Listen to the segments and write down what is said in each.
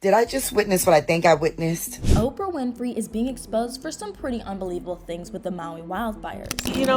Did I just witness what I think I witnessed? Oprah Winfrey is being exposed for some pretty unbelievable things with the Maui wildfires.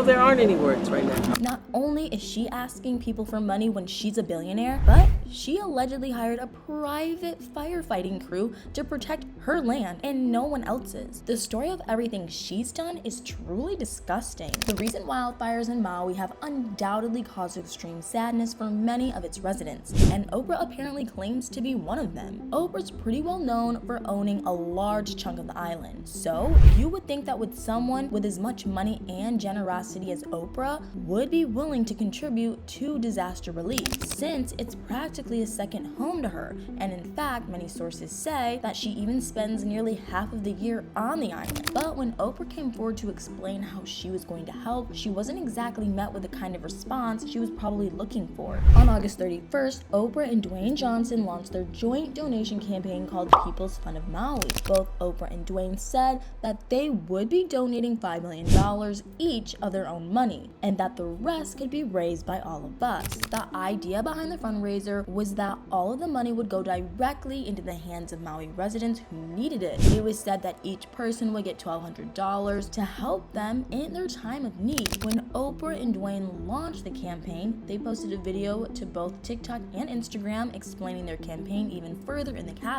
There aren't any words right now. Not only is she asking people for money when she's a billionaire, but she allegedly hired a private firefighting crew to protect her land and no one else's. The story of everything she's done is truly disgusting. The recent wildfires in Maui have undoubtedly caused extreme sadness for many of its residents, and Oprah apparently claims to be one of them. Oprah's pretty well known for owning a large chunk of the island, so you would think that with someone with as much money and generosity as Oprah would be willing to contribute to disaster relief, since it's practically a second home to her, and in fact many sources say that she even spends nearly half of the year on the island. But when Oprah came forward to explain how she was going to help, she wasn't exactly met with the kind of response she was probably looking for. On August 31st, Oprah and Dwayne Johnson launched their joint donation campaign called People's Fund of Maui. Both Oprah and Dwayne said that they would be donating $5 million each of their own money, and that the rest could be raised by all of us. The idea behind the fundraiser was that all of the money would go directly into the hands of Maui residents who needed it. It was said that each person would get $1,200 to help them in their time of need. When Oprah and Dwayne launched the campaign, they posted a video to both TikTok and Instagram explaining their campaign even further in the captions.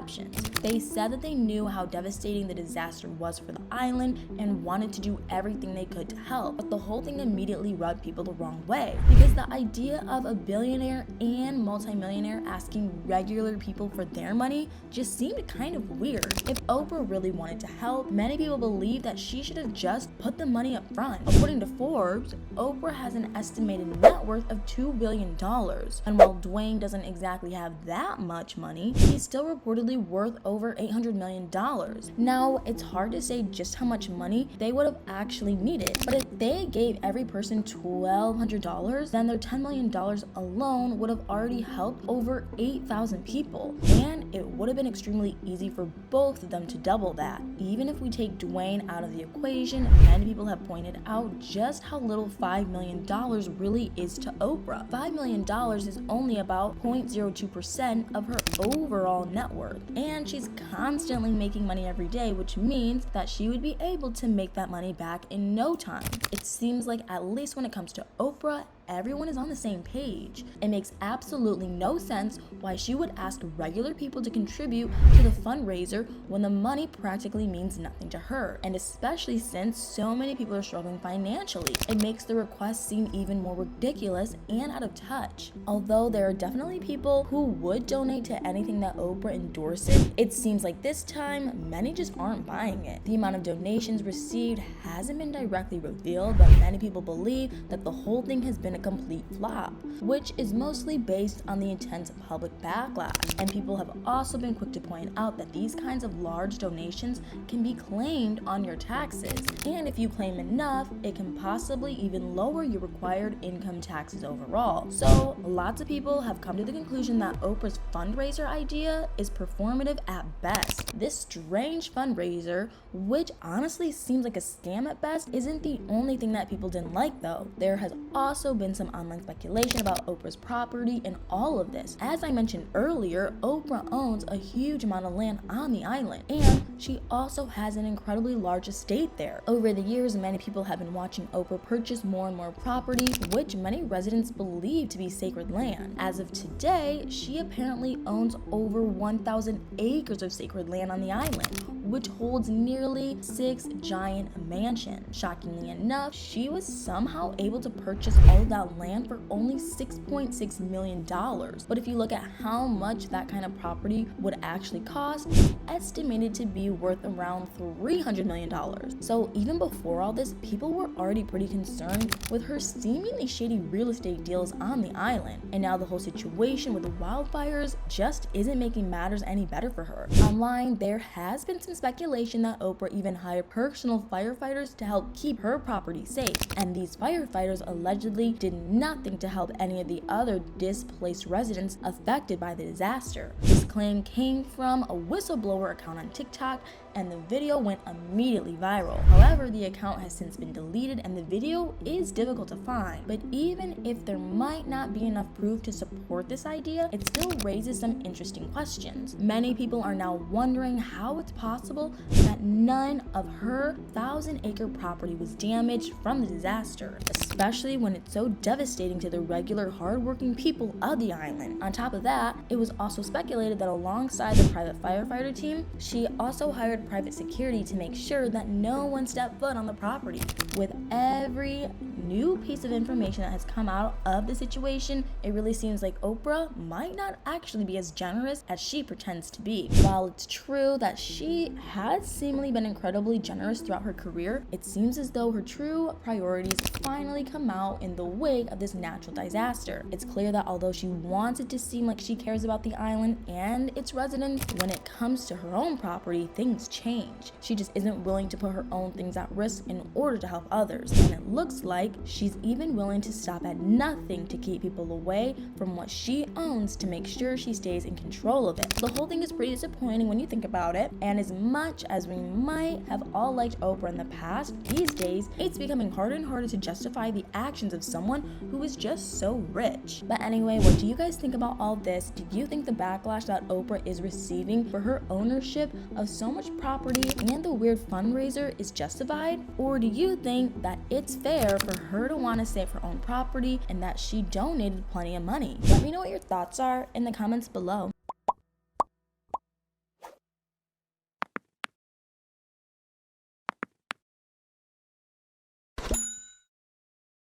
They said that they knew how devastating the disaster was for the island and wanted to do everything they could to help, but the whole thing immediately rubbed people the wrong way, because the idea of a billionaire and multimillionaire asking regular people for their money just seemed kind of weird. If Oprah really wanted to help, many people believe that she should have just put the money up front. According to Forbes, Oprah has an estimated net worth of $2 billion, and while Dwayne doesn't exactly have that much money, he's still reportedly worth over $800 million. Now, it's hard to say just how much money they would have actually needed, but if they gave every person $1,200, then their $10 million alone would have already helped over 8,000 people, and it would have been extremely easy for both of them to double that. Even if we take Dwayne out of the equation, many people have pointed out just how little $5 million really is to Oprah. $5 million is only about 0.02% of her overall net worth, and she's constantly making money every day, which means that she would be able to make that money back in no time. It seems like, at least when it comes to Oprah, everyone is on the same page. It makes absolutely no sense why she would ask regular people to contribute to the fundraiser when the money practically means nothing to her, and especially since so many people are struggling financially. It makes the request seem even more ridiculous and out of touch. Although there are definitely people who would donate to anything that Oprah endorses, it seems like this time many just aren't buying it. The amount of donations received hasn't been directly revealed, but many people believe that the whole thing has been a complete flop, which is mostly based on the intense public backlash. And people have also been quick to point out that these kinds of large donations can be claimed on your taxes, and if you claim enough, it can possibly even lower your required income taxes overall. So lots of people have come to the conclusion that Oprah's fundraiser idea is performative at best. This strange fundraiser, which honestly seems like a scam at best, isn't the only thing that people didn't like though. There has also been some online speculation about Oprah's property in all of this. As I mentioned earlier, Oprah owns a huge amount of land on the island, and she also has an incredibly large estate there. Over the years, many people have been watching Oprah purchase more and more property, which many residents believe to be sacred land. As of today, she apparently owns over 1,000 acres of sacred land on the island, which holds nearly 6 giant mansions. Shockingly enough, she was somehow able to purchase all of that land for only $6.6 million. But if you look at how much that kind of property would actually cost, it's estimated to be worth around $300 million. So even before all this, people were already pretty concerned with her seemingly shady real estate deals on the island. And now the whole situation with the wildfires just isn't making matters any better for her. Online, there has been some speculation that Oprah even hired personal firefighters to help keep her property safe, and these firefighters allegedly did nothing to help any of the other displaced residents affected by the disaster. This claim came from a whistleblower account on TikTok, and the video went immediately viral. However, the account has since been deleted and the video is difficult to find. But even if there might not be enough proof to support this idea, it still raises some interesting questions. Many people are now wondering how it's possible that none of her 1,000-acre property was damaged from the disaster, especially when it's so devastating to the regular, hardworking people of the island. On top of that, it was also speculated that alongside the private firefighter team, she also hired private security to make sure that no one stepped foot on the property. With every new piece of information that has come out of the situation, it really seems like Oprah might not actually be as generous as she pretends to be. While it's true that she has seemingly been incredibly generous throughout her career, it seems as though her true priorities finally come out in the wake of this natural disaster. It's clear that although she wants it to seem like she cares about the island and its residents, when it comes to her own property, things change. She just isn't willing to put her own things at risk in order to help others. And it looks like she's even willing to stop at nothing to keep people away from what she owns to make sure she stays in control of it. The whole thing is pretty disappointing when you think about it, and as much as we might have all liked Oprah in the past, these days it's becoming harder and harder to justify the actions of someone who is just so rich. But anyway, what do you guys think about all this? Do you think the backlash that Oprah is receiving for her ownership of so much property and the weird fundraiser is justified? Or do you think that it's fair for her to want to save her own property and that she donated plenty of money? Let me know what your thoughts are in the comments below.